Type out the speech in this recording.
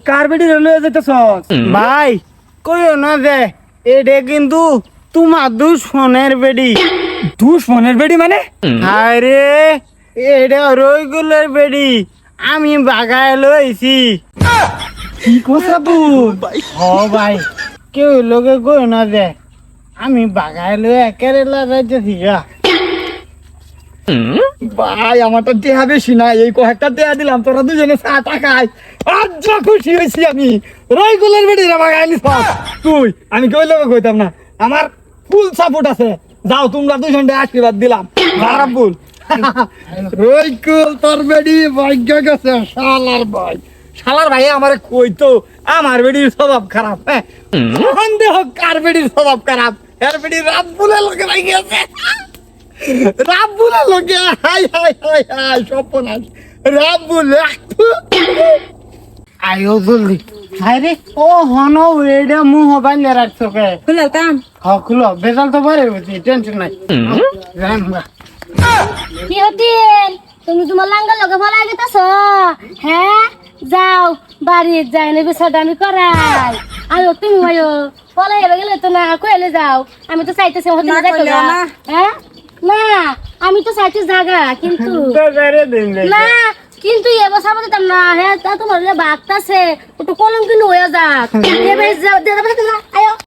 কার বেটি লয়ে যেতেছ ভাই? কইও না যে এটা কিন্তু তোমার দুশ্মনের বেডি। দুশ্মনের বেডি মানে? আরে এটা রইগুলের বেডি, আমি বাগায় লইছি। কি কথা তুই? ও ভাই কেউ লোকে কইও না যে আমি বাগায় লয়ে কেরালা যাইতেছি গা। ভাই আমার তো দেহা বেশি না, এই কয়েকটা দেহা দিলাম, তোরা দুজনে চা টাকাই আর যা খুশি হয়েছি আমি। রইগুলের বেডি রে বাগায় নিস তুই, আমি কেউ লোকে কইতাম না, আমার ফুল সাপোর্ট আছে। যাও তোমরা দুজনে আশীর্বাদ দিলাম। রাব্বুল রইকুল তোর বেডি ভাগ্য গেছে। শালার ভাই, শালার ভাই আমারে কইতো আমার বেডির স্বভাব খারাপ। হ্যাঁ সন্দেহ কার বেডির স্বভাব খারাপ? এর বেডি রাব্বুলের লোকে ভাই গেছে। রাব্বুলের লোকে হাই হাই হাই হাই সপনাস রাব্বুল আয়ো জলদি। হাই রে ও হনো এডা মুহ বাইলে রাখছো কে? খুলতাম। হ্যাঁ খুলো, বেজাল তো পারে বুঝি, টেনশন নাই। রামবা কি হতিল? তুমি তোমার লাঙ্গল লগে ফলাই গেতেছ? হ্যাঁ যাও বাড়ি যাই না বিষয়টা আমি করাই। আয়ো তুমি আয়ো ফলাই গেলে তো না কইলে যাও। আমি তো চাইতেছি হতে না যাইতো না। হ্যাঁ না আমি তো চাইতে জায়গা কিন্তু না, কিন্তু এবার সামনে দিতাম না। হ্যাঁ তা তোমার যে বাগতাছে একটু কলম কিন্তু হয়ে যাক। এবার দাদা